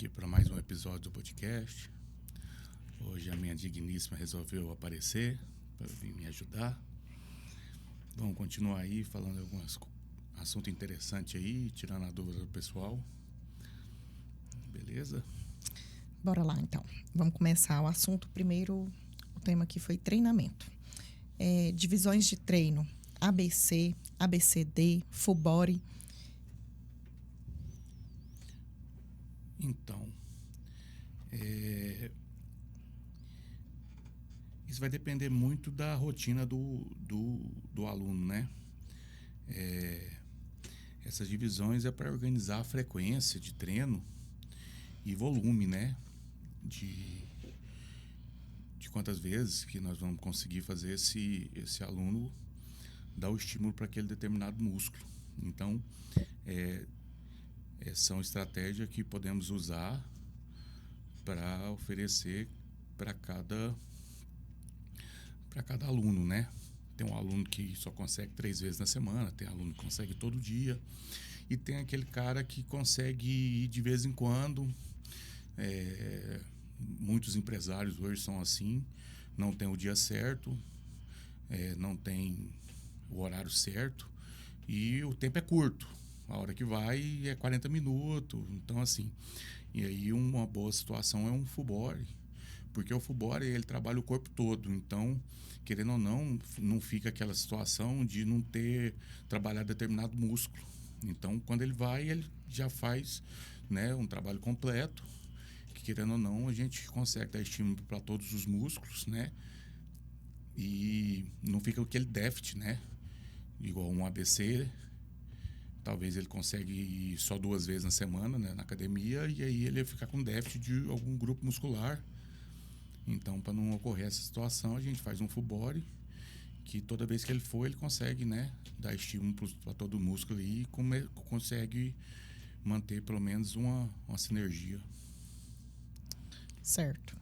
aqui para mais um episódio do podcast. Hoje a minha digníssima resolveu aparecer para vir me ajudar. Vamos continuar aí falando de alguns assuntos interessantes aí, tirando a dúvida do pessoal. Beleza? Bora lá, então. Vamos começar o assunto. Primeiro, o tema aqui foi treinamento. Divisões de treino. ABC, ABCD, FUBORE. Então, isso vai depender muito da rotina do aluno, né? Essas divisões é para organizar a frequência de treino e volume, né? De quantas vezes que nós vamos conseguir fazer esse aluno dar o estímulo para aquele determinado músculo. Então, são estratégias que podemos usar para oferecer para cada aluno, né? Tem um aluno que só consegue 3 vezes na semana, tem aluno que consegue todo dia, e tem aquele cara que consegue ir de vez em quando. Muitos empresários hoje são assim, não tem o dia certo, não tem o horário certo, e o tempo é curto. A hora que vai é 40 minutos, então assim. E aí uma boa situação é um FUBORE, porque o FUBORE ele trabalha o corpo todo, então, querendo ou não fica aquela situação de não ter trabalhado determinado músculo. Então, quando ele vai, ele já faz, né, um trabalho completo, que querendo ou não, a gente consegue dar estímulo para todos os músculos, né? E não fica aquele déficit, né? Igual um ABC, talvez ele consiga ir só 2 vezes na semana, né, na academia, e aí ele ia ficar com déficit de algum grupo muscular. Então, para não ocorrer essa situação, a gente faz um FUBORE, que toda vez que ele for, ele consegue, né, dar estímulo para todo o músculo e consegue manter pelo menos uma sinergia. Certo.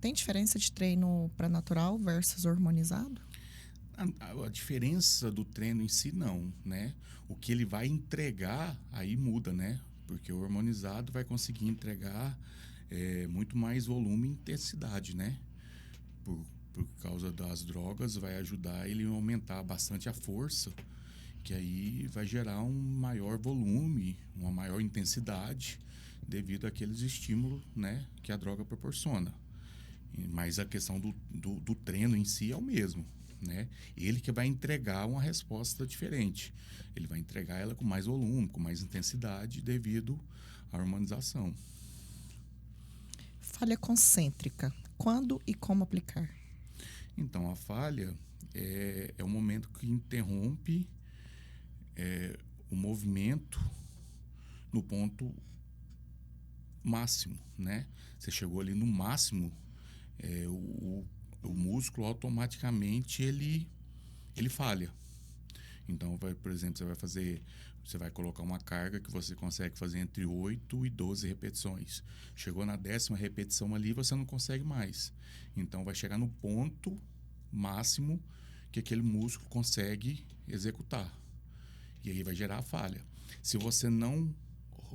Tem diferença de treino para natural versus hormonizado? A diferença do treino em si, não, né? O que ele vai entregar, aí muda, né? Porque o hormonizado vai conseguir entregar muito mais volume e intensidade, né? Por causa das drogas, vai ajudar ele a aumentar bastante a força, que aí vai gerar um maior volume, uma maior intensidade, devido àqueles estímulos, né, que a droga proporciona. Mas a questão do treino em si é o mesmo, né? Ele que vai entregar uma resposta diferente. Ele vai entregar ela com mais volume, com mais intensidade, devido à harmonização. Falha concêntrica. Quando e como aplicar? Então, a falha é o momento que interrompe o movimento no ponto máximo, né? Você chegou ali no máximo, o músculo automaticamente ele falha. Então, por exemplo, você vai colocar uma carga que você consegue fazer entre 8 e 12 repetições. Chegou na 10ª repetição ali, você não consegue mais. Então, vai chegar no ponto máximo que aquele músculo consegue executar. E aí vai gerar a falha. Se você não,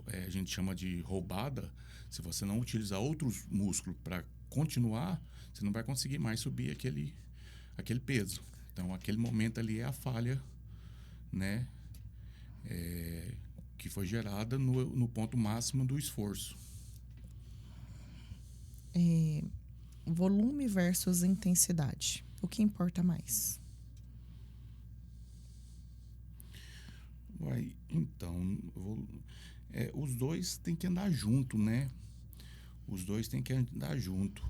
a gente chama de roubada, se você não utilizar outros músculos para continuar, você não vai conseguir mais subir aquele peso. Então, aquele momento ali é a falha, né? Que foi gerada no ponto máximo do esforço. Volume versus intensidade. O que importa mais? Então, os dois têm que andar junto, né? Os dois têm que andar junto.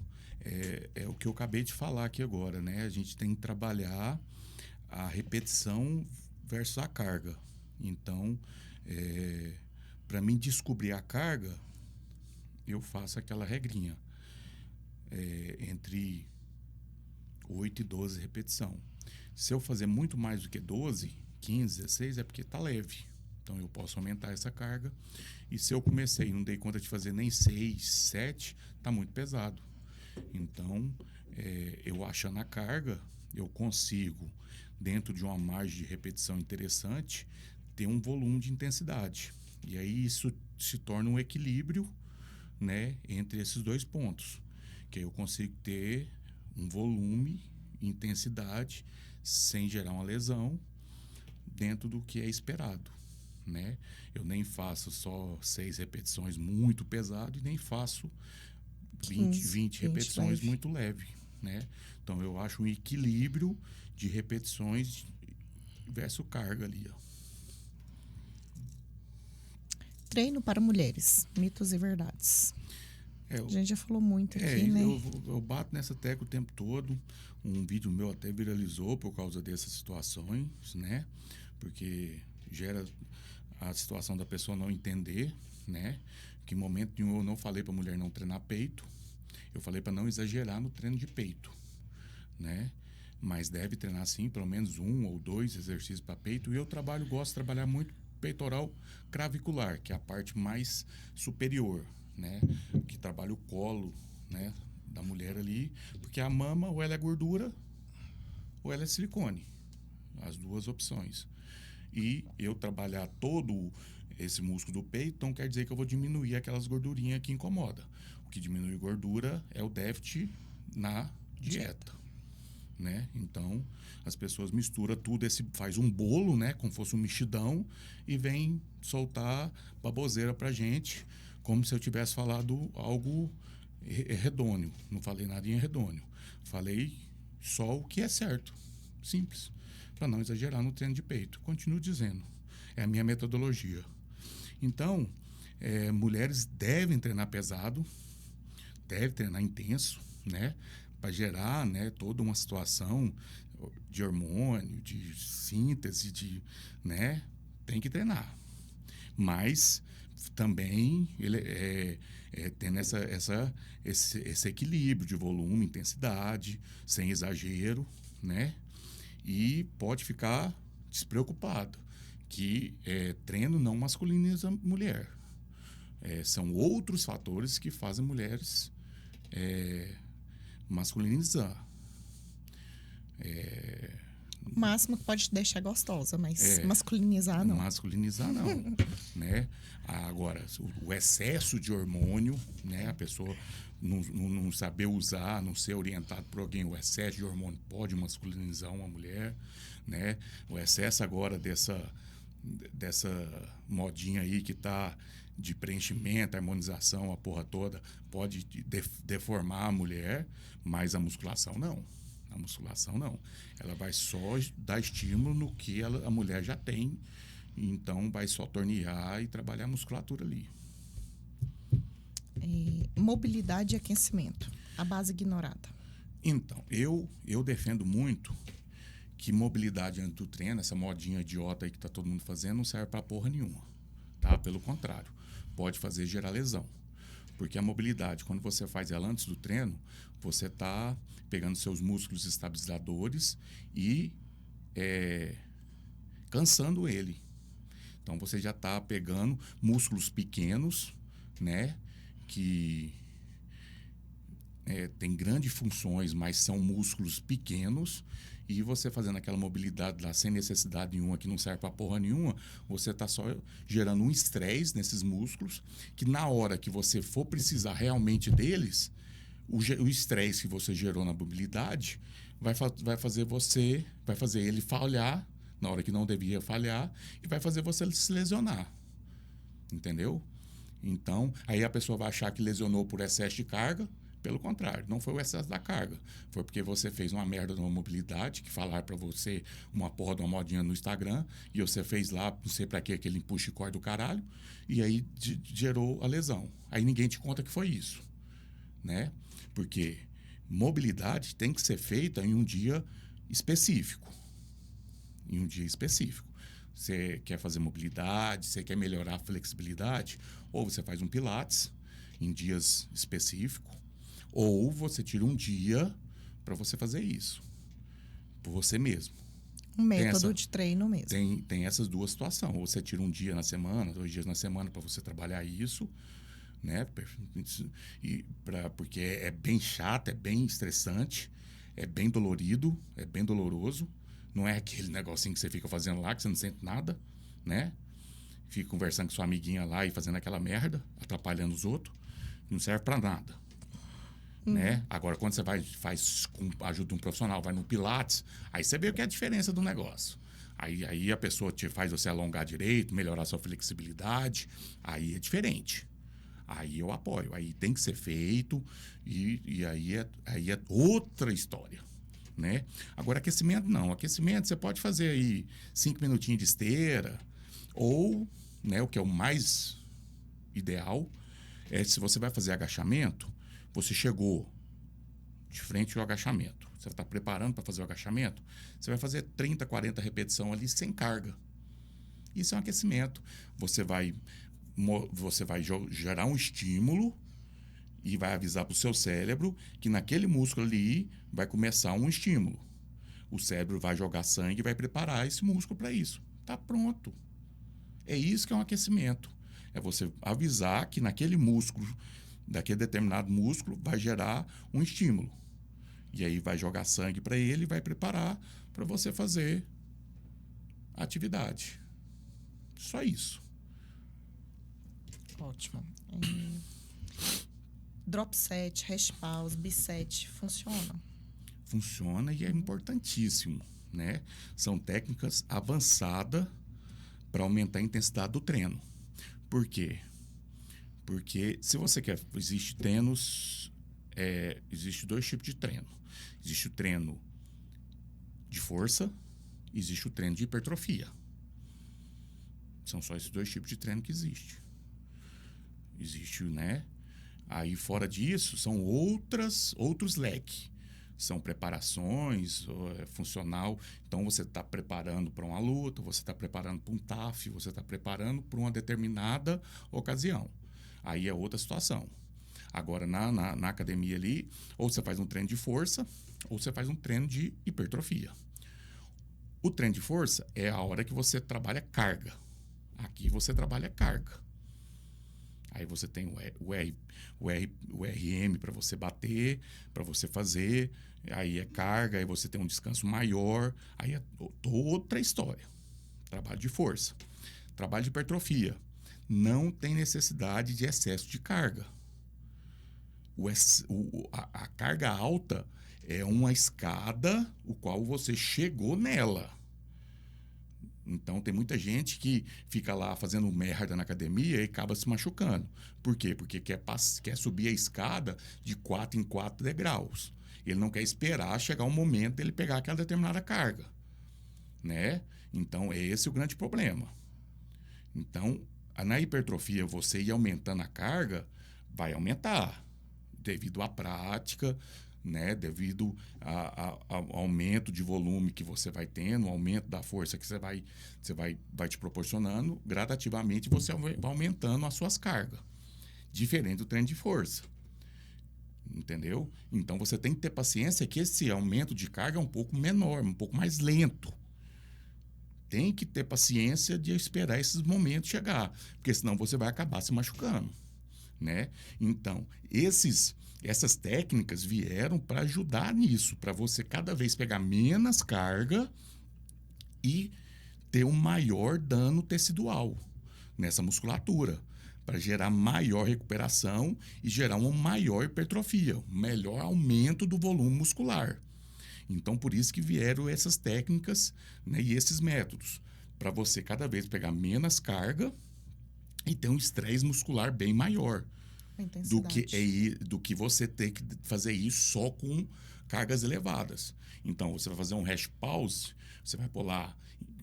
É o que eu acabei de falar aqui agora, né? A gente tem que trabalhar a repetição versus a carga. Então, para mim descobrir a carga, eu faço aquela regrinha entre 8 e 12 repetição. Se eu fazer muito mais do que 12, 15, 16, é porque está leve. Então, eu posso aumentar essa carga. E se eu comecei e não dei conta de fazer nem 6, 7, está muito pesado. Então, eu achando a carga, eu consigo, dentro de uma margem de repetição interessante, ter um volume de intensidade. E aí isso se torna um equilíbrio, né, entre esses dois pontos, que aí eu consigo ter um volume, intensidade, sem gerar uma lesão, dentro do que é esperado, né? Eu nem faço só 6 repetições muito pesado e nem faço 20 repetições leve. muito leve, né? Então eu acho um equilíbrio de repetições versus carga ali, ó. Treino para mulheres, mitos e verdades. A gente já falou muito aqui, né? Eu bato nessa tecla o tempo todo. Um vídeo meu até viralizou por causa dessas situações, né? Porque gera a situação da pessoa não entender, né? Que em momento nenhum eu não falei para a mulher não treinar peito. Eu falei para não exagerar no treino de peito, né? Mas deve treinar sim, pelo menos 1 ou 2 exercícios para peito. E eu gosto de trabalhar muito peitoral clavicular, que é a parte mais superior, né? Que trabalha o colo, né, da mulher ali, porque a mama ou ela é gordura ou ela é silicone, as duas opções. E eu trabalhar todo esse músculo do peito, então quer dizer que eu vou diminuir aquelas gordurinhas que incomodam. O que diminui gordura é o déficit na dieta, né? Então as pessoas misturam tudo, faz um bolo, né, como fosse um mexidão, e vem soltar baboseira pra gente, como se eu tivesse falado algo redôneo. Não falei nada em redôneo. Falei só o que é certo, simples, para não exagerar no treino de peito. Continuo dizendo, é a minha metodologia. Então, mulheres devem treinar pesado, devem treinar intenso, né, para gerar, né, toda uma situação de hormônio, de síntese, né, tem que treinar. Mas também ele tendo esse equilíbrio de volume, intensidade, sem exagero, né? E pode ficar despreocupado que treino não masculiniza mulher. São outros fatores que fazem mulheres masculinizar. O máximo que pode te deixar gostosa, mas masculinizar não. Masculinizar não, né? Agora, o excesso de hormônio, né? A pessoa não saber usar, não ser orientado por alguém, o excesso de hormônio pode masculinizar uma mulher, né? O excesso agora dessa modinha aí que tá de preenchimento, harmonização, a porra toda, pode deformar a mulher, mas a musculação não. A musculação não. Ela vai só dar estímulo no que a mulher já tem, então vai só tornear e trabalhar a musculatura ali. Mobilidade e aquecimento, a base ignorada. Então, eu defendo muito que mobilidade antes do treino, essa modinha idiota aí que tá todo mundo fazendo, não serve para porra nenhuma, tá? Pelo contrário, pode gerar lesão. Porque a mobilidade, quando você faz ela antes do treino, você está pegando seus músculos estabilizadores e cansando ele. Então, você já está pegando músculos pequenos, né? Que tem grandes funções, mas são músculos pequenos. E você fazendo aquela mobilidade lá sem necessidade nenhuma, que não serve para porra nenhuma, você está só gerando um estresse nesses músculos, que na hora que você for precisar realmente deles, o estresse que você gerou na mobilidade vai fazer ele falhar na hora que não devia falhar e vai fazer você se lesionar. Entendeu? Então, aí a pessoa vai achar que lesionou por excesso de carga. Pelo contrário, não foi o excesso da carga. Foi porque você fez uma merda numa mobilidade, que falaram pra você uma porra de uma modinha no Instagram, e você fez lá, não sei pra que, aquele empuxe core do caralho, e aí gerou a lesão. Aí ninguém te conta que foi isso, né? Porque mobilidade tem que ser feita em um dia específico. Em um dia específico. Você quer fazer mobilidade, você quer melhorar a flexibilidade, ou você faz um pilates em dias específicos, ou você tira um dia para você fazer isso, por você mesmo. Um método de treino mesmo. Tem essas duas situações. Ou você tira um dia na semana, 2 dias na semana para você trabalhar isso, né? Porque é bem chato, é bem estressante, é bem dolorido, é bem doloroso. Não é aquele negocinho que você fica fazendo lá, que você não sente nada, né? fica conversando com sua amiguinha lá e fazendo aquela merda, atrapalhando os outros, não serve para nada. Né? Agora, quando você faz com a ajuda de um profissional, vai no Pilates, aí você vê o que é a diferença do negócio. Aí a pessoa faz você alongar direito, melhorar sua flexibilidade, aí é diferente. Aí eu apoio, aí tem que ser feito e aí é outra história. Né? Agora, aquecimento não. Aquecimento você pode fazer aí 5 minutinhos de esteira ou, né, o que é o mais ideal, é se você vai fazer agachamento, você chegou de frente ao agachamento. Você está preparando para fazer o agachamento, você vai fazer 30, 40 repetições ali sem carga. Isso é um aquecimento. Você vai gerar um estímulo e vai avisar para o seu cérebro que naquele músculo ali vai começar um estímulo. O cérebro vai jogar sangue e vai preparar esse músculo para isso. Está pronto. É isso que é um aquecimento. É você avisar que naquele músculo, daquele determinado músculo, vai gerar um estímulo. E aí vai jogar sangue para ele e vai preparar para você fazer a atividade. Só isso. Ótimo. Drop set, rest pause, biset, funciona? Funciona e é importantíssimo, né? São técnicas avançadas para aumentar a intensidade do treino. Por quê? Porque se você quer... Existe dois tipos de treino. Existe o treino de força, existe o treino de hipertrofia. São só esses dois tipos de treino que existe. Existe, né? Aí, fora disso, são outros leques. São preparações, funcional. Então, você está preparando para uma luta, você está preparando para um TAF, você está preparando para uma determinada ocasião. Aí é outra situação. Agora, na academia ali, ou você faz um treino de força, ou você faz um treino de hipertrofia. O treino de força é a hora que você trabalha carga. Aqui você trabalha carga. Aí você tem o RM para você bater, para você fazer. Aí é carga, aí você tem um descanso maior. Aí é outra história. Trabalho de força. Trabalho de hipertrofia. Não tem necessidade de excesso de carga. A carga alta é uma escada o qual você chegou nela. Então, tem muita gente que fica lá fazendo merda na academia e acaba se machucando. Por quê? Porque quer subir a escada de 4 em 4 degraus. Ele não quer esperar chegar um momento dele pegar aquela determinada carga. Né? Então, esse é o grande problema. Então, na hipertrofia, você ir aumentando a carga, vai aumentar. Devido à prática, né? Devido ao aumento de volume que você vai tendo, o aumento da força que você vai te proporcionando, gradativamente você vai aumentando as suas cargas. Diferente do treino de força. Entendeu? Então, você tem que ter paciência que esse aumento de carga é um pouco menor, um pouco mais lento. Tem que ter paciência de esperar esses momentos chegar, porque senão você vai acabar se machucando. Né? Então, essas técnicas vieram para ajudar nisso, para você cada vez pegar menos carga e ter um maior dano tecidual nessa musculatura, para gerar maior recuperação e gerar uma maior hipertrofia, um melhor aumento do volume muscular. Então, por isso que vieram essas técnicas, né, e esses métodos, para você cada vez pegar menos carga e ter um estresse muscular bem maior do que você ter que fazer isso só com cargas elevadas. Então, você vai fazer um rest pause, você vai pular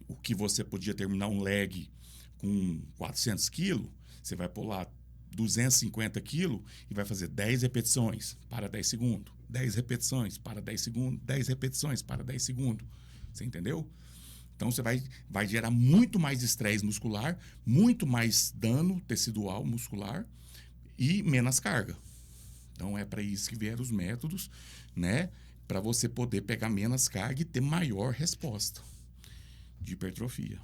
o que você podia terminar um leg com 400 quilos, você vai pular 250 quilos e vai fazer 10 repetições, para 10 segundos. 10 repetições, para 10 segundos. 10 repetições, para 10 segundos. Você entendeu? Então, você vai gerar muito mais estresse muscular, muito mais dano tecidual muscular e menos carga. Então, é para isso que vieram os métodos, né? Para você poder pegar menos carga e ter maior resposta de hipertrofia.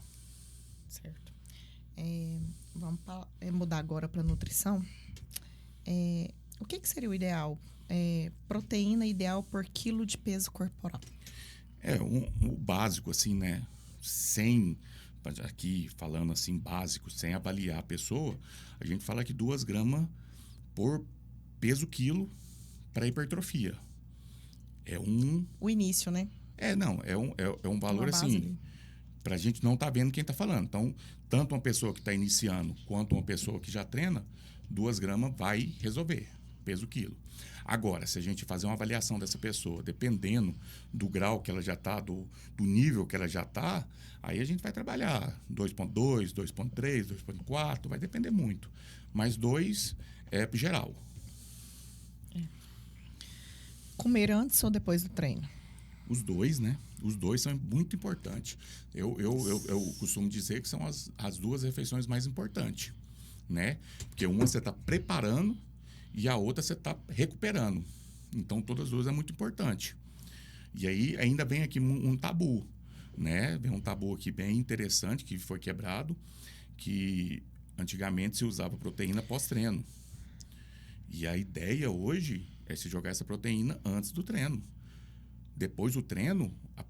Certo. Vamos mudar agora para nutrição. O que seria o ideal? Proteína ideal por quilo de peso corporal. O básico, assim, né? Sem aqui falando assim básico, sem avaliar a pessoa, a gente fala que 2 gramas por peso quilo para hipertrofia. O início, né? Não, é um valor Uma base assim, ali. para a gente não tá vendo quem está falando. Então, tanto uma pessoa que está iniciando quanto uma pessoa que já treina, 2 gramas vai resolver, peso quilo. Agora, se a gente fazer uma avaliação dessa pessoa, dependendo do grau que ela já está, do nível que ela já está, aí a gente vai trabalhar 2,2, 2,3, 2,4, vai depender muito. Mas 2 é geral. Comer antes ou depois do treino? Os 2, né? Os 2 são muito importantes. Eu costumo dizer que são as 2 refeições mais importantes, né? Porque uma você está preparando e a outra você está recuperando. Então, todas as 2 é muito importante. E aí, ainda vem aqui um tabu, né? Vem um tabu aqui bem interessante que foi quebrado, que antigamente se usava proteína pós-treino. E a ideia hoje é se jogar essa proteína antes do treino. Depois do treino, a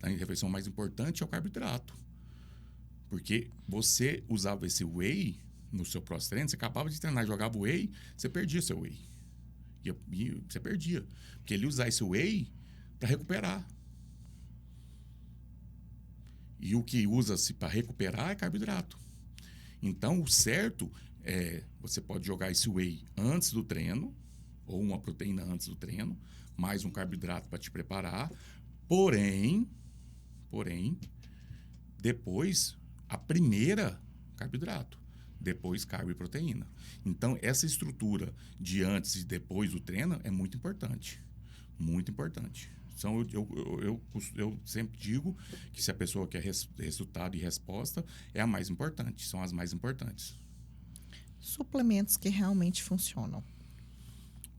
refeição mais importante é o carboidrato. Porque você usava esse whey no seu pós-treino, você acabava de treinar e jogava whey, você perdia seu whey. E você perdia. Porque ele usa esse whey para recuperar. E o que usa-se para recuperar é carboidrato. Então, o certo é você pode jogar esse whey antes do treino, ou uma proteína antes do treino, mais um carboidrato para te preparar. Porém, depois, a primeira, carboidrato. Depois, carbo e proteína. Então, essa estrutura de antes e depois do treino é muito importante. Muito importante. Então, eu sempre digo que se a pessoa quer resultado e resposta, é a mais importante. São as mais importantes. Suplementos que realmente funcionam.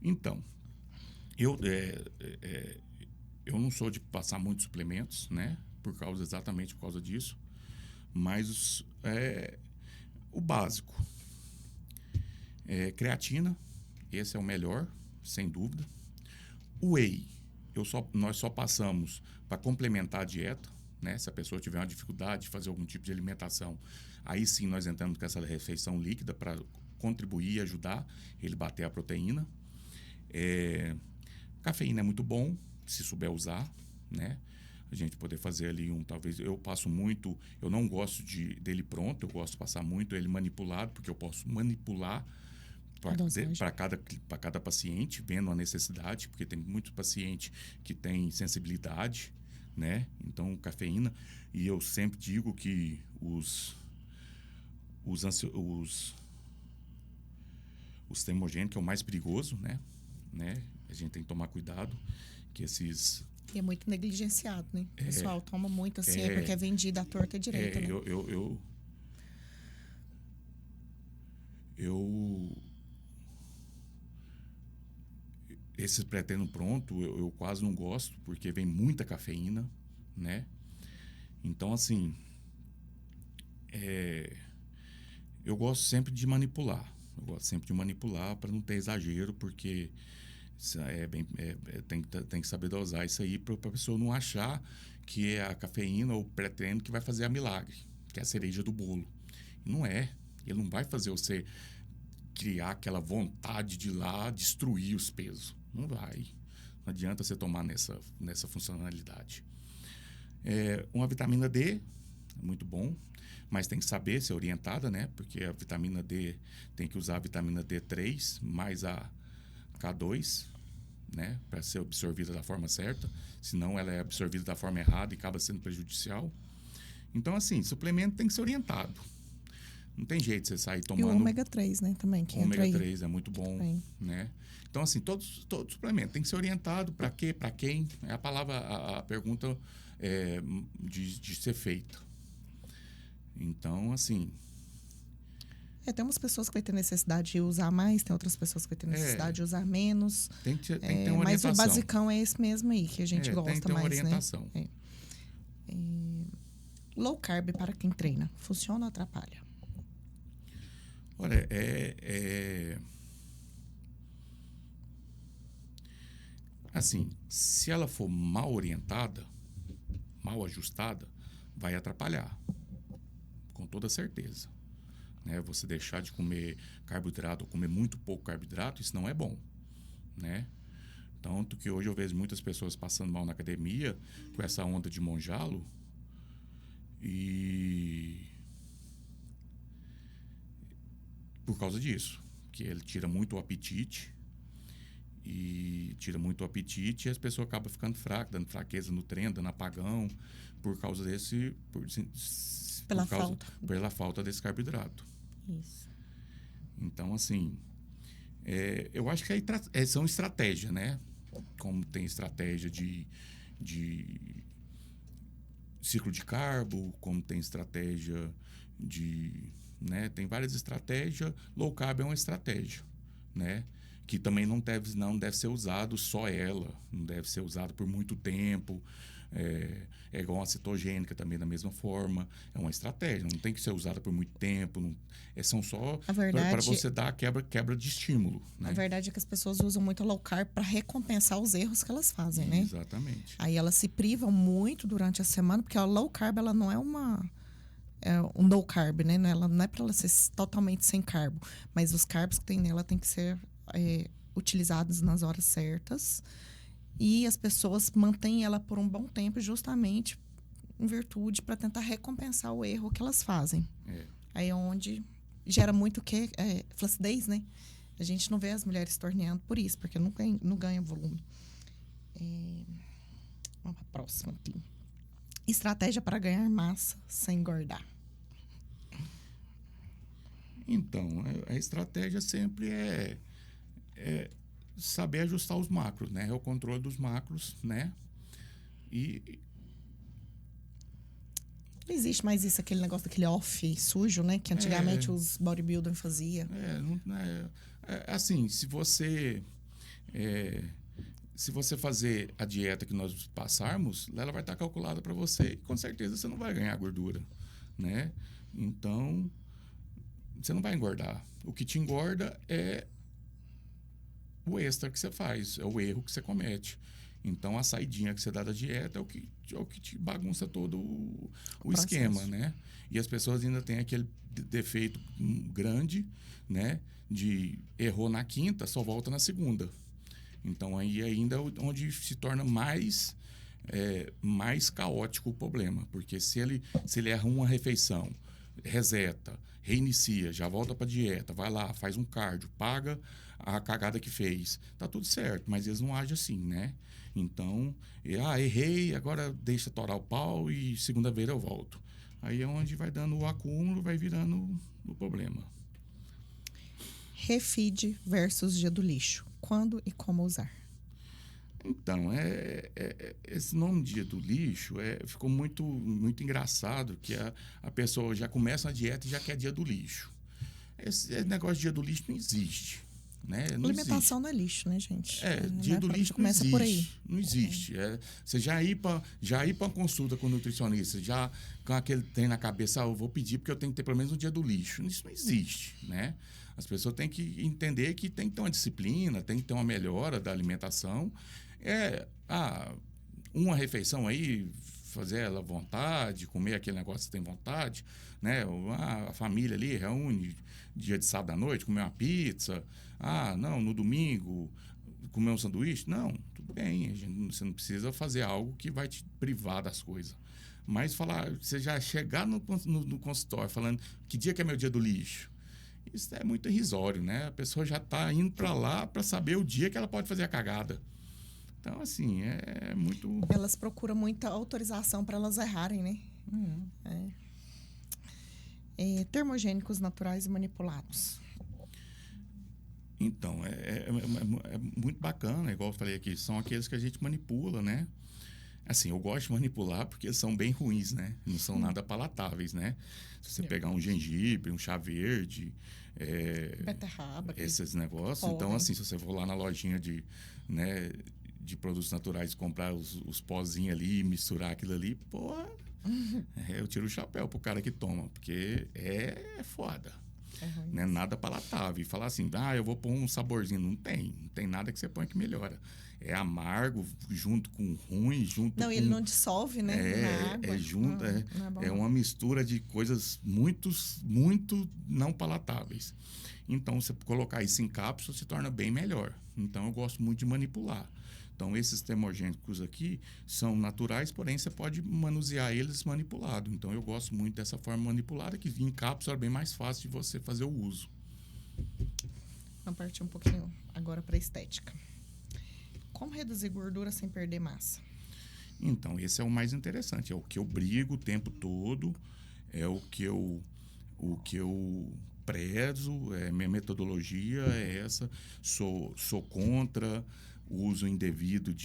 Então, eu não sou de passar muitos suplementos, né? Exatamente por causa disso. Mas o básico. Creatina, esse é o melhor, sem dúvida. Whey, nós só passamos para complementar a dieta, né? Se a pessoa tiver uma dificuldade de fazer algum tipo de alimentação, aí sim nós entramos com essa refeição líquida para contribuir e ajudar ele bater a proteína. Cafeína é muito bom, se souber usar, né? A gente poder fazer ali talvez, eu passo muito, eu não gosto dele pronto, eu gosto de passar muito ele manipulado, porque eu posso manipular para cada paciente, vendo a necessidade, porque tem muitos pacientes que têm sensibilidade, né? Então, cafeína, e eu sempre digo que os termogênicos é o mais perigoso, né? A gente tem que tomar cuidado que esses... E é muito negligenciado, né? O pessoal toma muito assim, porque é vendido à torta e direita, né? Esse pré-treino pronto, eu quase não gosto, porque vem muita cafeína, né? Então, assim, eu gosto sempre de manipular. Eu gosto sempre de manipular para não ter exagero, porque tem que saber dosar isso aí para a pessoa não achar que é a cafeína ou o pré-treino que vai fazer a milagre, que é a cereja do bolo. Não é. Ele não vai fazer você criar aquela vontade de ir lá destruir os pesos. Não vai. Não adianta você tomar nessa funcionalidade. Uma vitamina D, muito bom, mas tem que saber ser orientada, né? Porque a vitamina D tem que usar a vitamina D3 mais a K2, né? Para ser absorvida da forma certa. Senão ela é absorvida da forma errada e acaba sendo prejudicial. Então, assim, suplemento tem que ser orientado. Não tem jeito de você sair tomando... E o ômega 3, né, também, que o ômega entra 3 é muito bom, né? Então, assim, todo suplemento tem que ser orientado para quê, para quem. É a palavra, a pergunta de ser feita. Então, assim... tem umas pessoas que vão ter necessidade de usar mais, tem outras pessoas que vão ter necessidade de usar menos. Tem que ter uma mas orientação. o basicão é esse mesmo aí, que a gente gosta tem que ter mais, uma orientação. né? Low carb para quem treina, funciona ou atrapalha? Olha, assim, se ela for mal orientada, mal ajustada, vai atrapalhar. com toda certeza. Né? Você deixar de comer carboidrato ou comer muito pouco carboidrato, isso não é bom, né? Tanto que hoje eu vejo muitas pessoas passando mal na academia com essa onda de monjalo e por causa disso, que ele tira muito o apetite e as pessoas acabam ficando fracas, dando fraqueza no treino, dando apagão por causa desse pela falta desse carboidrato. Isso. Então, assim, eu acho que são estratégias, né? Como tem estratégia de ciclo de carbo, como tem estratégia de... Né? Tem várias estratégias. Low carb é uma estratégia, né? Que também não deve ser usado só ela. Não deve ser usado por muito tempo. É igual a cetogênica também, da mesma forma. É uma estratégia. Não tem que ser usada por muito tempo. Não, são só para você dar quebra de estímulo. Né? A verdade é que as pessoas usam muito low carb para recompensar os erros que elas fazem, né? Exatamente. Aí elas se privam muito durante a semana, porque a low carb ela não é um low carb, né? Ela não é para ela ser totalmente sem carbo. Mas os carbos que tem nela tem que ser utilizados nas horas certas. E as pessoas mantêm ela por um bom tempo justamente em virtude para tentar recompensar o erro que elas fazem. Aí é onde gera muito o que? Flacidez, né? A gente não vê as mulheres torneando por isso, porque não ganha volume. Vamos para a próxima aqui. Estratégia para ganhar massa sem engordar. Então, a estratégia sempre é saber ajustar os macros, né? É o controle dos macros, né? E não existe mais isso, aquele negócio daquele off sujo, né? Que antigamente os bodybuilders faziam. Assim, se você fazer a dieta que nós passarmos, ela vai estar calculada para você e com certeza você não vai ganhar gordura, né? Então, você não vai engordar. O que te engorda é o extra que você faz, é o erro que você comete. Então, a saidinha que você dá da dieta é o que te bagunça todo o esquema, né? E as pessoas ainda têm aquele defeito grande, né? De errou na quinta, só volta na segunda. Então, aí ainda é onde se torna mais caótico o problema. Porque se ele erra uma refeição, reseta, reinicia, já volta para dieta, vai lá, faz um cardio, paga a cagada que fez, tá tudo certo, mas eles não agem assim, né? Então, errei, agora deixa torar o pau e segunda-feira eu volto. Aí é onde vai dando o acúmulo, vai virando o problema. Refeed versus dia do lixo. Quando e como usar? Então, esse nome dia do lixo ficou muito, muito engraçado, que a pessoa já começa a dieta e já quer dia do lixo. Esse negócio de dia do lixo não existe. Né? Não alimentação não é lixo, né, gente? Dia do lixo não existe. Por aí. Não existe. Você já ir para uma consulta com o nutricionista, já com aquele tem na cabeça, eu vou pedir porque eu tenho que ter pelo menos um dia do lixo. Isso não existe, né? As pessoas têm que entender que tem que ter uma disciplina, tem que ter uma melhora da alimentação. Uma refeição aí, fazer ela à vontade, comer aquele negócio que você tem vontade, né? A família ali reúne dia de sábado à noite, comer uma pizza. Não, no domingo, comer um sanduíche. Não, tudo bem, você não precisa fazer algo que vai te privar das coisas. Mas você já chegar no consultório falando que dia que é meu dia do lixo, isso é muito irrisório, né? A pessoa já está indo para lá para saber o dia que ela pode fazer a cagada. Então, assim, é muito... Elas procuram muita autorização para elas errarem, né? Termogênicos naturais e manipulados. Então, é muito bacana, igual eu falei aqui, são aqueles que a gente manipula, né? Assim, eu gosto de manipular porque são bem ruins, né? Não são nada palatáveis, né? Se você pegar um gengibre, um chá verde... beterraba. Esses negócios. Então, assim, se você for lá na lojinha de produtos naturais e comprar os pozinhos ali e misturar aquilo ali, eu tiro o chapéu pro cara que toma, porque é foda. ruim. Né? Nada palatável. E falar assim, eu vou pôr um saborzinho. Não tem nada que você põe que melhora. É amargo, junto com ruim, junto não, com... ele não dissolve, né? Na água. É uma mistura de coisas muito não palatáveis. Então, você colocar isso em cápsula se torna bem melhor. Então, eu gosto muito de manipular. Então, esses termogênicos aqui são naturais, porém, você pode manusear eles manipulado. Então, eu gosto muito dessa forma manipulada, que em cápsula é bem mais fácil de você fazer o uso. Vamos partir um pouquinho agora para a estética. Como reduzir gordura sem perder massa? Então, esse é o mais interessante. É o que eu brigo o tempo todo, é o que eu prezo, minha metodologia é essa. Sou contra o uso indevido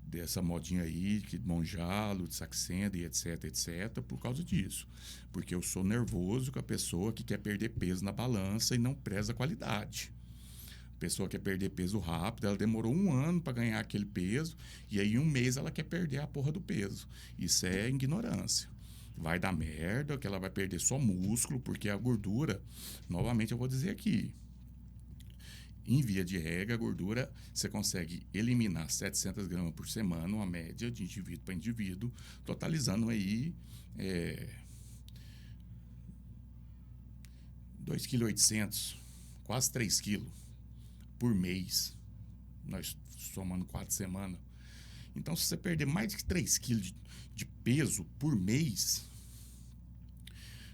dessa modinha aí, de Monjalo, de Saxenda e etc, por causa disso. Porque eu sou nervoso com a pessoa que quer perder peso na balança e não preza a qualidade. A pessoa quer perder peso rápido, ela demorou 1 ano para ganhar aquele peso, e aí em 1 mês ela quer perder a porra do peso. Isso é ignorância. Vai dar merda, que ela vai perder só músculo, porque a gordura, novamente eu vou dizer aqui, em via de regra, a gordura você consegue eliminar 700 gramas por semana, uma média de indivíduo para indivíduo, totalizando aí 2,8 kg, quase 3 kg por mês, nós somando 4 semanas. Então, se você perder mais de 3 kg de peso por mês,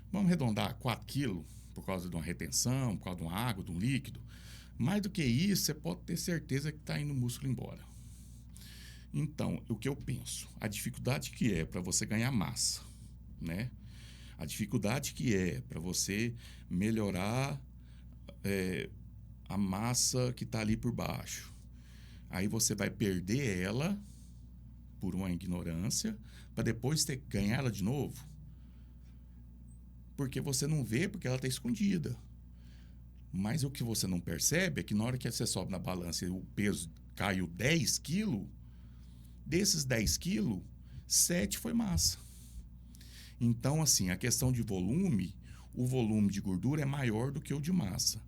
vamos arredondar 4 kg por causa de uma retenção, por causa de uma água, de um líquido. Mais do que isso, você pode ter certeza que está indo o músculo embora. Então, o que eu penso? A dificuldade que é para você ganhar massa, né? A dificuldade que é para você melhorar a massa que está ali por baixo. Aí você vai perder ela por uma ignorância para depois ter que ganhar ela de novo. Porque você não vê, porque ela está escondida. Mas o que você não percebe é que na hora que você sobe na balança e o peso caiu 10 quilos, desses 10 quilos, 7 foi massa. Então, assim, a questão de volume, o volume de gordura é maior do que o de massa.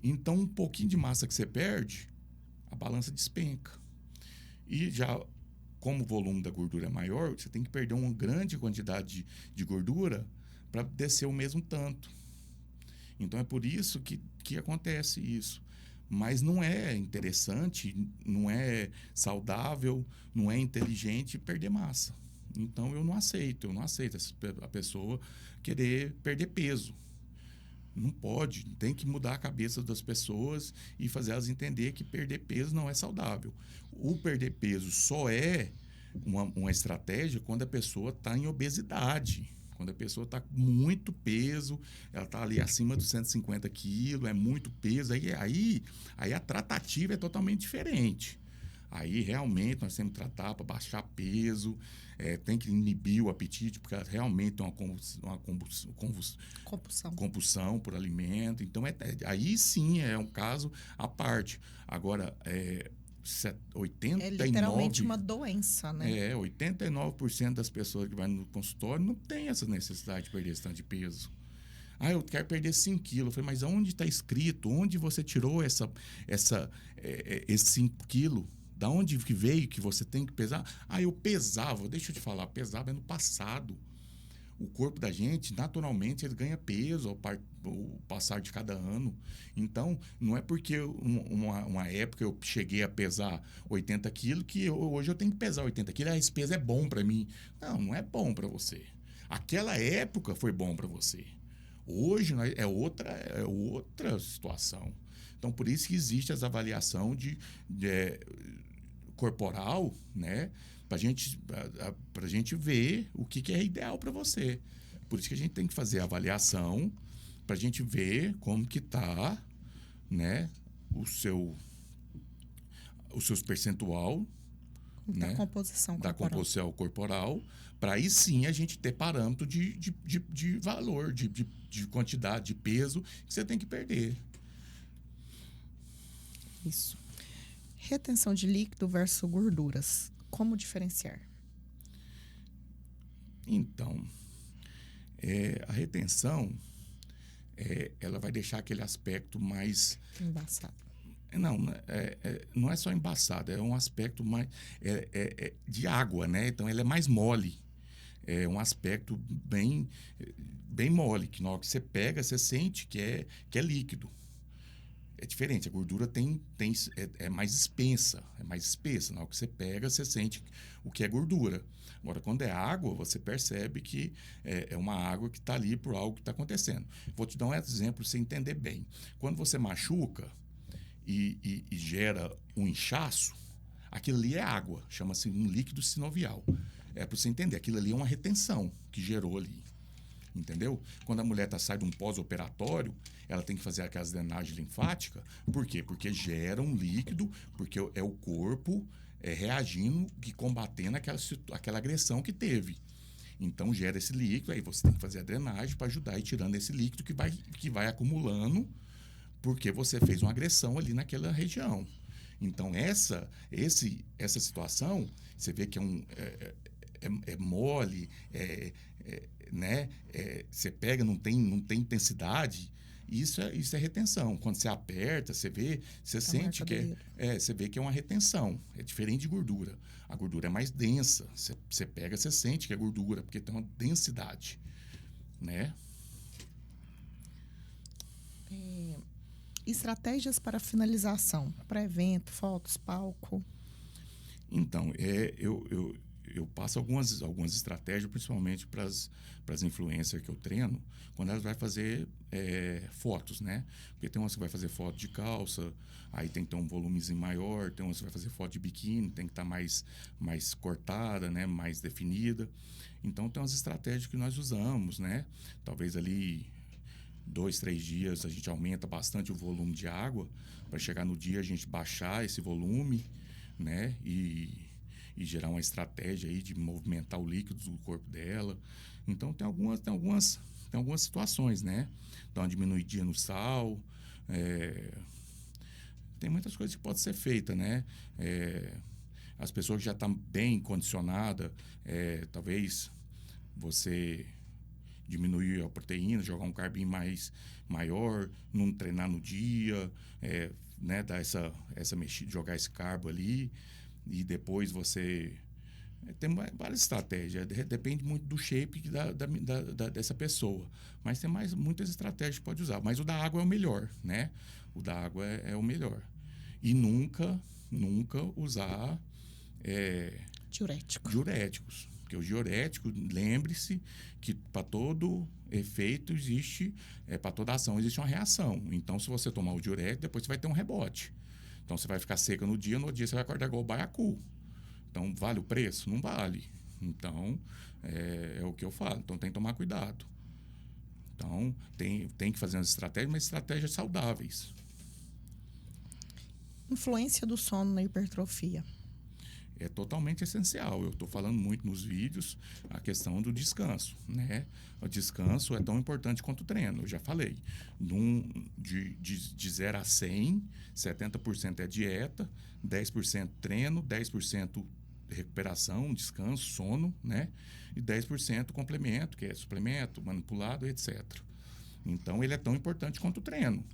Então, um pouquinho de massa que você perde, a balança despenca. E já, como o volume da gordura é maior, você tem que perder uma grande quantidade de gordura para descer o mesmo tanto. Então, é por isso que acontece isso. Mas não é interessante, não é saudável, não é inteligente perder massa. Então, eu não aceito a pessoa querer perder peso. Não pode, tem que mudar a cabeça das pessoas e fazer elas entender que perder peso não é saudável. O perder peso só é uma estratégia quando a pessoa está em obesidade. Quando a pessoa está com muito peso, ela está ali acima dos 150 quilos, é muito peso, aí a tratativa é totalmente diferente. Aí realmente nós temos que tratar para baixar peso, tem que inibir o apetite, porque realmente tem uma compulsão por alimento. Então, aí sim é um caso à parte. Agora, 89%... É literalmente uma doença, né? 89% das pessoas que vão no consultório não tem essa necessidade de perder esse tanto de peso. Eu quero perder 5 quilos. Eu falei, mas onde está escrito? Onde você tirou esses 5 quilos? Da onde que veio que você tem que pesar? Eu pesava. Deixa eu te falar, pesava no passado. O corpo da gente, naturalmente, ele ganha peso ao passar de cada ano. Então, não é porque uma época eu cheguei a pesar 80 quilos que hoje eu tenho que pesar 80 quilos. Esse peso é bom para mim. Não é bom para você. Aquela época foi bom para você. Hoje é outra situação. Então, por isso que existe essa avaliação corporal, né? Para a gente ver o que é ideal para você. Por isso que a gente tem que fazer a avaliação para a gente ver como que está, né, os seus percentual, da né, composição da corporal. composição corporal, para aí sim a gente ter parâmetro de valor, de quantidade, de peso que você tem que perder. Isso. Retenção de líquido versus gorduras. Como diferenciar? Então, a retenção ela vai deixar aquele aspecto mais... Embaçado. Não é só embaçado, é um aspecto mais de água, né? Então, ela é mais mole. É um aspecto bem mole, que na hora que você pega, você sente que é líquido. É diferente, a gordura é mais espessa, Na hora que você pega, você sente o que é gordura. Agora, quando é água, você percebe que é uma água que está ali por algo que está acontecendo. Vou te dar um exemplo para você entender bem. Quando você machuca e gera um inchaço, aquilo ali é água, chama-se um líquido sinovial. É para você entender, aquilo ali é uma retenção que gerou ali. Entendeu? Quando a mulher sai de um pós-operatório, ela tem que fazer aquelas drenagens linfáticas. Por quê? Porque gera um líquido, porque é o corpo reagindo e combatendo aquela agressão que teve. Então, gera esse líquido, aí você tem que fazer a drenagem para ajudar a ir tirando esse líquido que vai acumulando, porque você fez uma agressão ali naquela região. Então, essa situação, você vê que é mole, né? Você pega, não tem intensidade. Isso é retenção. Quando você aperta, você sente você vê que é uma retenção. É diferente de gordura. A gordura é mais densa. Você pega, você sente que é gordura, porque tem uma densidade, né? Estratégias para finalização, para evento, fotos, palco. Então, eu passo algumas estratégias, principalmente para as influencers que eu treino, quando elas vão fazer fotos, né? Porque tem umas que vai fazer foto de calça, aí tem que ter um volumezinho maior, tem umas que vai fazer foto de biquíni, tem que estar mais cortada, né? Mais definida. Então, tem umas estratégias que nós usamos, né? Talvez ali 2, 3 dias a gente aumenta bastante o volume de água, para chegar no dia a gente baixar esse volume, né? E gerar uma estratégia aí de movimentar o líquido do corpo dela. Então, tem algumas situações, né? Dá uma diminuidinha no sal. Tem muitas coisas que podem ser feitas, né? As pessoas que já estão bem condicionadas, talvez você diminuir a proteína, jogar um carbinho maior, não treinar no dia, né? Dar essa mexida, jogar esse carbo ali. E depois você... Tem várias estratégias. Depende muito do shape dessa pessoa. Mas tem muitas estratégias que pode usar. Mas o da água é o melhor, né? O da água é o melhor. E nunca usar diuréticos. Porque o diurético, lembre-se que para todo efeito existe... para toda ação existe uma reação. Então, se você tomar o diurético, depois você vai ter um rebote. Então, você vai ficar seca no dia você vai acordar igual o baiacu. Então, vale o preço? Não vale. Então, é o que eu falo. Então, tem que tomar cuidado. Então, tem que fazer umas estratégias, mas estratégias saudáveis. Influência do sono na hipertrofia. É totalmente essencial. Eu estou falando muito nos vídeos a questão do descanso, né? O descanso é tão importante quanto o treino, eu já falei. De 0 a 100, 70% é dieta, 10% treino, 10% recuperação, descanso, sono, né? E 10% complemento, que é suplemento, manipulado, etc. Então, ele é tão importante quanto o treino.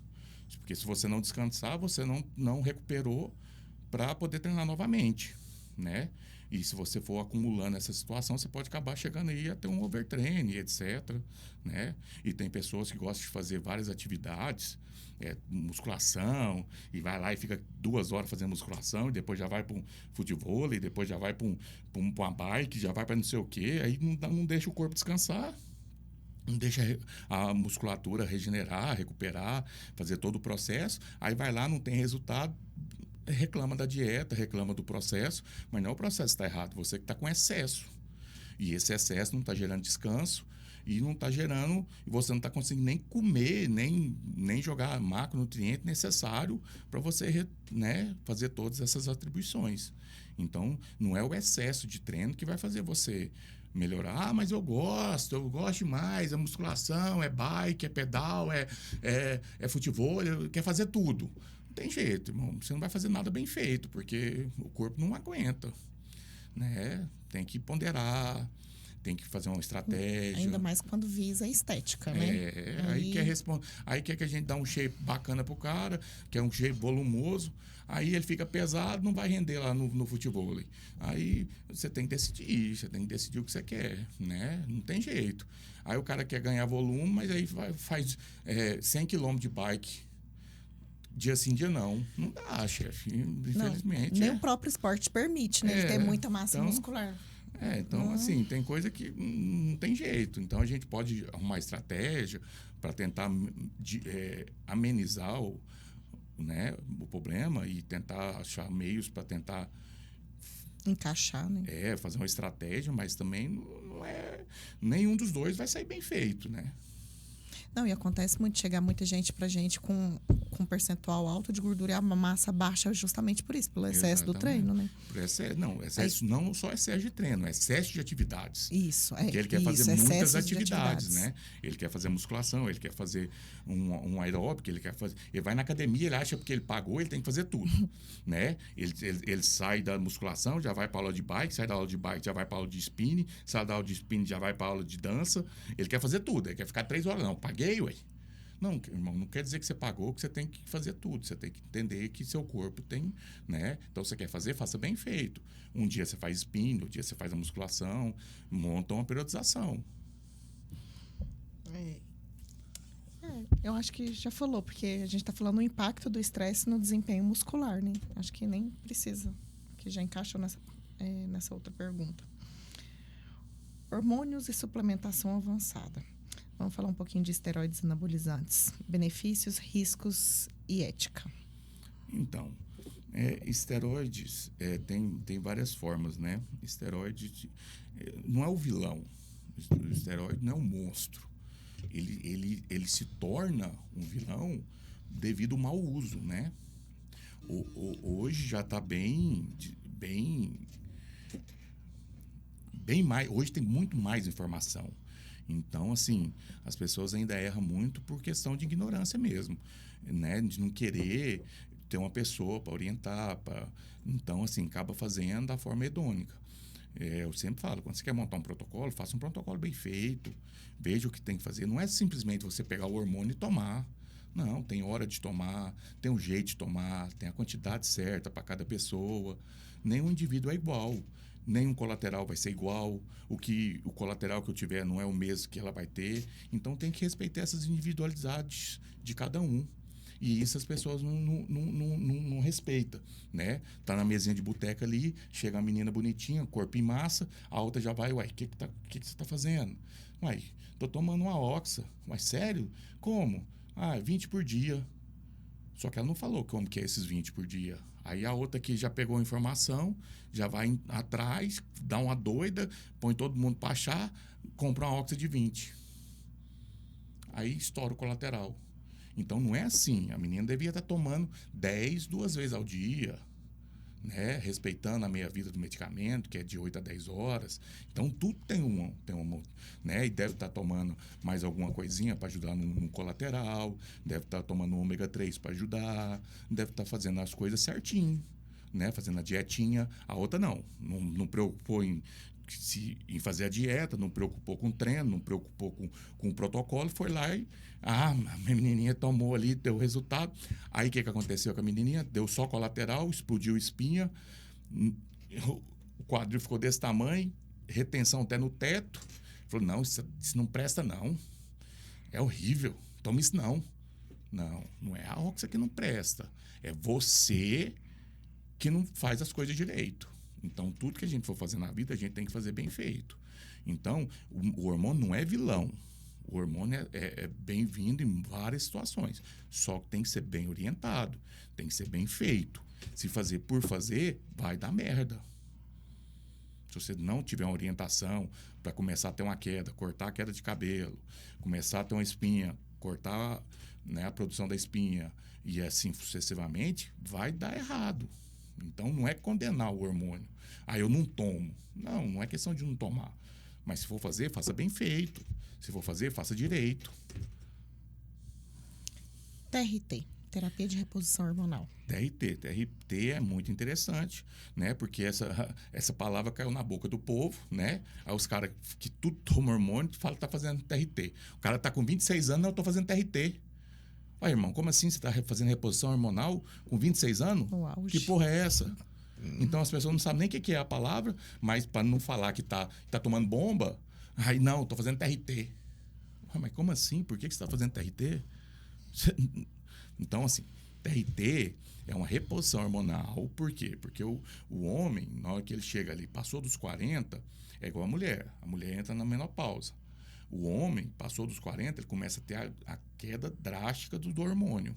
Porque se você não descansar, você não recuperou para poder treinar novamente, né? E se você for acumulando essa situação, você pode acabar chegando aí a ter um overtraining, etc, né? E tem pessoas que gostam de fazer várias atividades, musculação, e vai lá e fica 2 horas fazendo musculação, e depois já vai para um futevôlei, depois já vai para uma bike, já vai para não sei o quê, aí não deixa o corpo descansar. Não deixa a musculatura regenerar, recuperar, fazer todo o processo. Aí vai lá, não tem resultado, reclama da dieta, reclama do processo, mas não é o processo que está errado, você que está com excesso. E esse excesso não está gerando descanso e não está gerando, e você não está conseguindo nem comer, nem jogar macronutriente necessário para você, né, fazer todas essas atribuições. Então, não é o excesso de treino que vai fazer você melhorar. Ah, mas eu gosto demais, é musculação, é bike, é pedal, é futebol, quer fazer tudo. Não tem jeito, irmão. Você não vai fazer nada bem feito, porque o corpo não aguenta, né? Tem que ponderar, tem que fazer uma estratégia. Ainda mais quando visa a estética, né? Aí quer que a gente dá um shape bacana pro cara, que é um shape volumoso, aí ele fica pesado, não vai render lá no futebol. Aí você tem que decidir o que você quer, né? Não tem jeito. Aí o cara quer ganhar volume, mas aí faz 100 km de bike. Dia sim, dia não. Não dá, chefe. Infelizmente. Nem o próprio esporte permite, né? Ele tem muita massa muscular. Então, assim, tem coisa que não tem jeito. Então, a gente pode arrumar estratégia para tentar amenizar o problema e tentar achar meios para tentar encaixar, né? Fazer uma estratégia, mas também não é... Nenhum dos dois vai sair bem feito, né? Não, e acontece muito chegar muita gente pra gente com um percentual alto de gordura e a massa baixa justamente por isso, pelo excesso do treino, né? Não só excesso de treino, excesso de atividades. Isso, Porque ele quer fazer muitas atividades, né? Ele quer fazer musculação, ele quer fazer um aeróbico, ele vai na academia, ele acha porque ele pagou, ele tem que fazer tudo, né? Ele sai da musculação, já vai para aula de bike, sai da aula de bike, já vai para aula de spinning, sai da aula de spinning, já vai para aula de dança. Ele quer fazer tudo, ele quer ficar 3 horas, não, paguei, ué. Não, irmão, não quer dizer que você pagou, que você tem que fazer tudo. Você tem que entender que seu corpo tem, né? Então, você quer fazer, faça bem feito. Um dia você faz spinning, outro dia você faz a musculação, monta uma periodização. Eu acho que já falou, porque a gente está falando do impacto do estresse no desempenho muscular, né? Acho que nem precisa, que já encaixa nessa outra pergunta. Hormônios e suplementação avançada. Vamos falar um pouquinho de esteroides anabolizantes. Benefícios, riscos e ética. Então, esteroides tem várias formas, né? Esteroide não é o vilão. O esteroide não é um monstro. Ele se torna um vilão devido ao mau uso, né? Hoje já está bem mais... Hoje tem muito mais informação. Então, assim, as pessoas ainda erram muito por questão de ignorância mesmo, né? De não querer ter uma pessoa para orientar. Então, assim, acaba fazendo da forma hedônica. Eu sempre falo, quando você quer montar um protocolo, faça um protocolo bem feito, veja o que tem que fazer. Não é simplesmente você pegar o hormônio e tomar. Não, tem hora de tomar, tem um jeito de tomar, tem a quantidade certa para cada pessoa. Nenhum indivíduo é igual. Nenhum colateral vai ser igual. O colateral que eu tiver não é o mesmo que ela vai ter. Então, tem que respeitar essas individualidades de cada um. E isso as pessoas não respeitam, né? Tá na mesinha de boteca ali, chega uma menina bonitinha, corpo em massa, a outra já vai, uai, o que você tá fazendo? Uai, tô tomando uma Oxa. Uai, sério? Como? 20 por dia. Só que ela não falou como que é esses 20 por dia. Aí a outra que já pegou a informação, já vai atrás, dá uma doida, põe todo mundo para achar, compra uma Oxa de 20. Aí estoura o colateral. Então não é assim. A menina devia estar tomando 2 vezes ao dia, né? Respeitando a meia-vida do medicamento, que é de 8 a 10 horas. Então tudo tem uma, né? E deve estar tomando mais alguma coisinha para ajudar no colateral, deve estar tomando ômega 3 para ajudar, deve estar fazendo as coisas certinho, né? Fazendo a dietinha. A outra não preocupou em fazer a dieta, não preocupou com o treino, não preocupou com o protocolo, foi lá e a menininha tomou ali, deu resultado. Aí o que aconteceu com a menininha? Deu só colateral, explodiu espinha, o quadril ficou desse tamanho, retenção até no teto. Falou, não, isso não presta não, é horrível, toma isso não. Não é a Oxa que não presta, é você que não faz as coisas direito. Então, tudo que a gente for fazer na vida, a gente tem que fazer bem feito. Então, o hormônio não é vilão. O hormônio é bem-vindo em várias situações. Só que tem que ser bem orientado, tem que ser bem feito. Se fazer por fazer, vai dar merda. Se você não tiver uma orientação para começar a ter uma queda, cortar a queda de cabelo, começar a ter uma espinha, cortar, né, a produção da espinha e assim sucessivamente, vai dar errado. Então, não é condenar o hormônio. Eu não tomo. Não é questão de não tomar. Mas se for fazer, faça bem feito. Se for fazer, faça direito. TRT, Terapia de reposição hormonal. TRT é muito interessante, né? Porque essa palavra caiu na boca do povo, né? Aí os caras que tudo toma hormônio falam que tá fazendo TRT. O cara tá com 26 anos, eu tô fazendo TRT. Olha, irmão, como assim você tá fazendo reposição hormonal com 26 anos? O auge. Que porra é essa? Então as pessoas não sabem nem o que é a palavra, mas para não falar que tá tomando bomba, aí não, tô fazendo TRT. Mas como assim? Por que você tá fazendo TRT? Então, assim, TRT é uma reposição hormonal. Por quê? Porque o homem, na hora que ele chega ali, passou dos 40, é igual a mulher. A mulher entra na menopausa. O homem, passou dos 40, ele começa a ter a queda drástica do hormônio.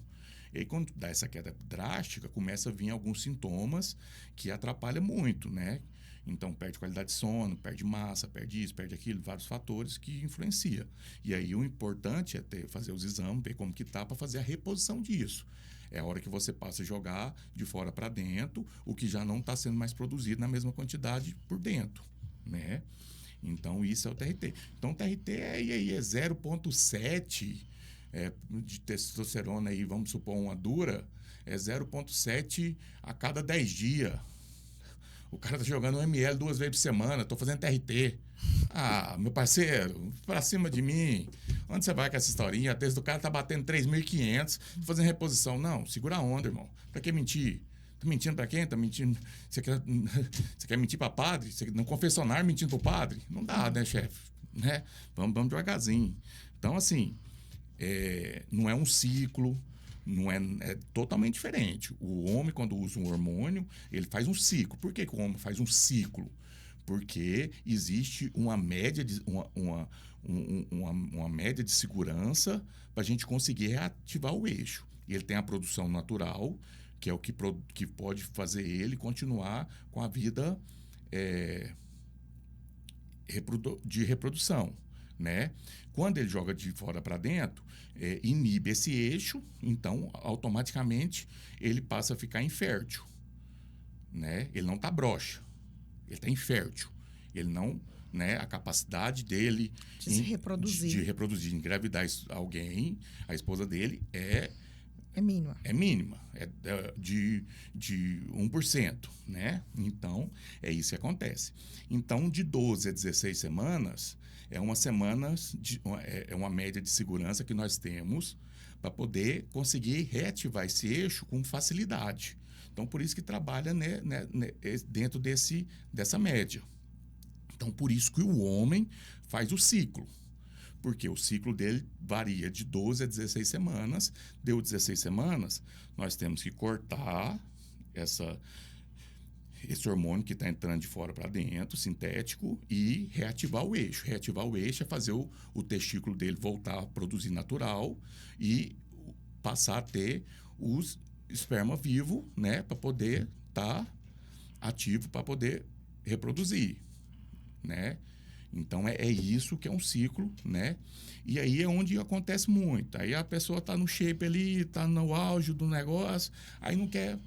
E aí, quando dá essa queda drástica, começa a vir alguns sintomas que atrapalham muito, né? Então, perde qualidade de sono, perde massa, perde isso, perde aquilo, vários fatores que influenciam. E aí, o importante é fazer os exames, ver como que tá, para fazer a reposição disso. É a hora que você passa a jogar de fora para dentro o que já não está sendo mais produzido na mesma quantidade por dentro, né? Então, isso é o TRT. Então, o TRT é 0,7 de testosterona, aí, vamos supor, uma dura, é 0,7 a cada 10 dias. O cara tá jogando 1 ml 2 vezes por semana, tô fazendo TRT. Ah, meu parceiro, pra cima de mim. Onde você vai com essa historinha? A tese do cara tá batendo 3.500, fazendo reposição. Não, segura a onda, irmão. Pra que mentir? Tá mentindo pra quem? Tá mentindo? Você quer mentir pra padre? Você, no confessionário mentindo pro padre? Não dá, né, chefe? Né? Vamos devagarzinho. Então, assim, não é um ciclo, é totalmente diferente. O homem, quando usa um hormônio, ele faz um ciclo. Por que o homem faz um ciclo? Porque existe uma média de, uma média de segurança para a gente conseguir reativar o eixo. E ele tem a produção natural, que é o que pode fazer ele continuar com a vida de reprodução, né? Quando ele joga de fora para dentro, inibe esse eixo, então automaticamente ele passa a ficar infértil, né? Ele não está broxa, ele está infértil, ele não, né? A capacidade dele de se reproduzir, de reproduzir, engravidar alguém, a esposa dele é mínima. É mínima, de 1%, né? Então, é isso que acontece. Então, de 12 a 16 semanas, é uma média de segurança que nós temos para poder conseguir reativar esse eixo com facilidade. Então, por isso que trabalha dentro dessa média. Então, por isso que o homem faz o ciclo. Porque o ciclo dele varia de 12 a 16 semanas. Deu 16 semanas, nós temos que cortar esse hormônio que está entrando de fora para dentro, sintético, e reativar o eixo. Reativar o eixo é fazer o testículo dele voltar a produzir natural e passar a ter os esperma vivo, né, para poder estar ativo, para poder reproduzir, né? Então, é isso que é um ciclo, né? E aí é onde acontece muito. Aí a pessoa está no shape ali, está no auge do negócio, aí não quer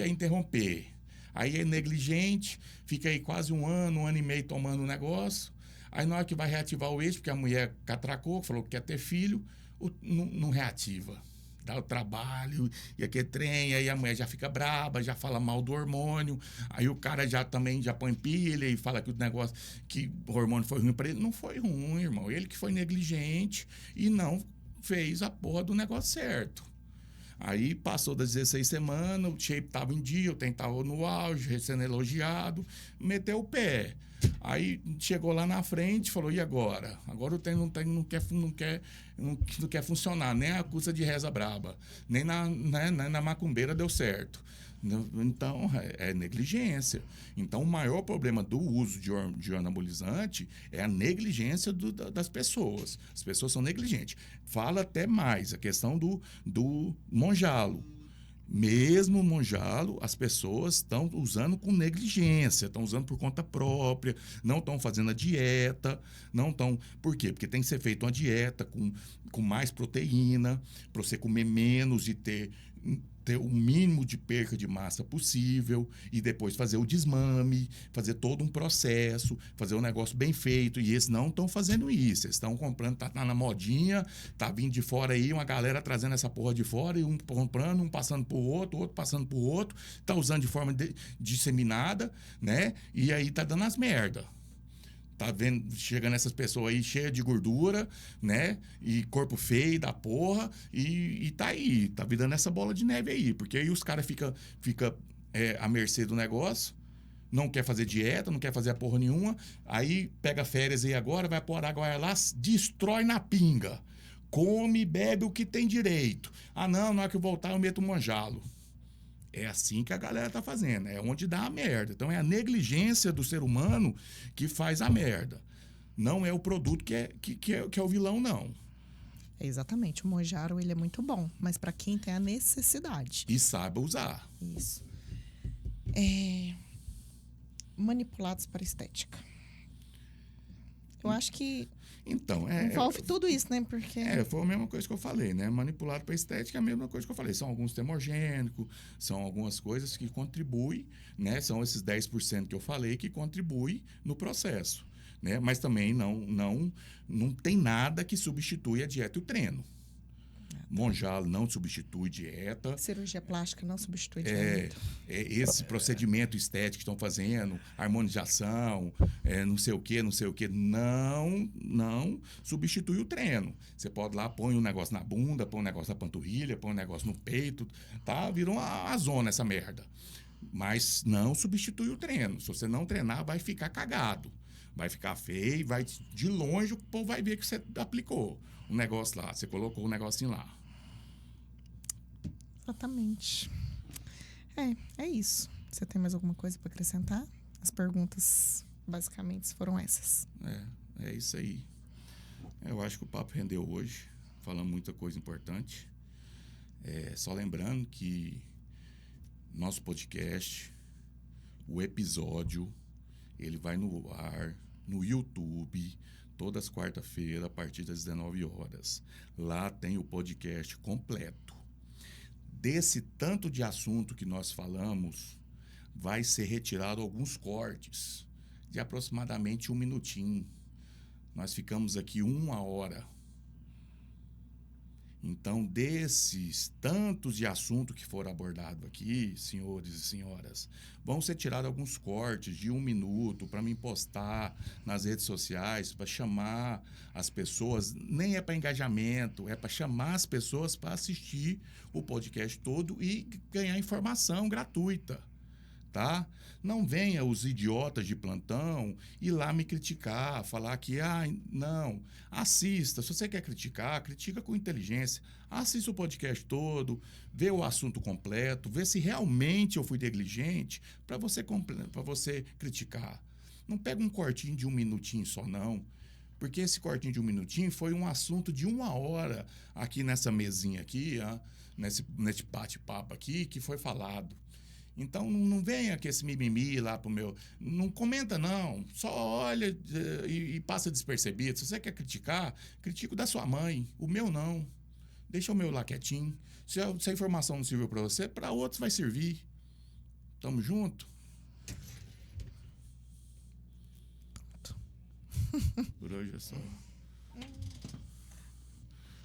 interromper. Aí é negligente, fica aí quase um ano e meio tomando o negócio. Aí na hora que vai reativar o eixo, porque a mulher catracou, falou que quer ter filho, não reativa. Dá o trabalho, e aquele trem, aí a mulher já fica braba, já fala mal do hormônio, aí o cara já põe pilha e fala que o negócio, que o hormônio foi ruim para ele. Não foi ruim, irmão. Ele que foi negligente e não fez a porra do negócio certo. Aí passou das 16 semanas, o shape estava em dia, o trem estava no auge, sendo elogiado, meteu o pé. Aí chegou lá na frente e falou, e agora? Agora o trem não quer funcionar, nem a custa de reza braba, nem na macumbeira deu certo. Então, é negligência. Então, o maior problema do uso de anabolizante é a negligência das pessoas. As pessoas são negligentes. Fala até mais a questão do monjalo. Mesmo o monjalo, as pessoas estão usando com negligência, estão usando por conta própria, não estão fazendo a dieta, não estão... Por quê? Porque tem que ser feita uma dieta com mais proteína, para você comer menos e ter ter o mínimo de perca de massa possível e depois fazer o desmame, fazer todo um processo, fazer um negócio bem feito. E eles não estão fazendo isso. Eles estão comprando, tá na modinha, tá vindo de fora aí, uma galera trazendo essa porra de fora, e um comprando, um passando pro outro passando pro outro, tá usando de forma disseminada, né? E aí tá dando as merda. Tá vendo, chegando essas pessoas aí cheias de gordura, né? E corpo feio da porra, e tá aí, tá virando essa bola de neve aí. Porque aí os caras ficam à mercê do negócio, não quer fazer dieta, não quer fazer a porra nenhuma, aí pega férias aí agora, vai pôr água lá, destrói na pinga. Come e bebe o que tem direito. Ah, não, na hora que eu voltar eu meto um manjalo. É assim que a galera tá fazendo. É onde dá a merda. Então é a negligência do ser humano que faz a merda. Não é o produto que é o vilão, não. Exatamente. O Monjaro, ele é muito bom. Mas para quem tem a necessidade. E saiba usar. Isso. Manipulados para estética. Eu acho que então, envolve tudo isso, né? Porque foi a mesma coisa que eu falei, né? Manipulado para estética é a mesma coisa que eu falei. São alguns termogênicos, são algumas coisas que contribuem, né? São esses 10% que eu falei que contribuem no processo, né? Mas também não tem nada que substitui a dieta e o treino. Monjalo não substitui dieta. Cirurgia plástica não substitui dieta. Esse procedimento estético que estão fazendo, harmonização, não sei o quê, não substitui o treino. Você pode lá, põe um negócio na bunda, põe um negócio na panturrilha, põe um negócio no peito, tá? Virou uma zona essa merda. Mas não substitui o treino. Se você não treinar, vai ficar cagado. Vai ficar feio, vai de longe o povo vai ver que você aplicou um negócio lá, você colocou um negocinho lá. Exatamente. É isso. Você tem mais alguma coisa para acrescentar? As perguntas, basicamente, foram essas. É isso aí. Eu acho que o papo rendeu hoje. Falamos muita coisa importante. Só lembrando que nosso podcast, o episódio, ele vai no ar, no YouTube, todas as quarta-feiras, a partir das 19 horas. Lá tem o podcast completo. Desse tanto de assunto que nós falamos, vai ser retirado alguns cortes de aproximadamente 1 minutinho. Nós ficamos aqui 1 hora. Então, desses tantos de assunto que foram abordados aqui, senhores e senhoras, vão ser tirados alguns cortes de 1 minuto para mim postar nas redes sociais, para chamar as pessoas, nem é para engajamento, é para chamar as pessoas para assistir o podcast todo e ganhar informação gratuita. Tá? Não venha os idiotas de plantão ir lá me criticar, falar que, não, assista. Se você quer criticar, critica com inteligência. Assista o podcast todo, vê o assunto completo, vê se realmente eu fui negligente para você criticar. Não pega um cortinho de 1 minutinho só, não. Porque esse cortinho de 1 minutinho foi um assunto de 1 hora aqui nessa mesinha aqui, nesse bate-papo aqui, que foi falado. Então, não venha com esse mimimi lá pro meu... Não comenta, não. Só olha e passa despercebido. Se você quer criticar, critica o da sua mãe. O meu, não. Deixa o meu lá quietinho. Se a informação não serviu para você, para outros vai servir. Tamo junto? Por hoje é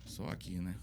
só aqui, né?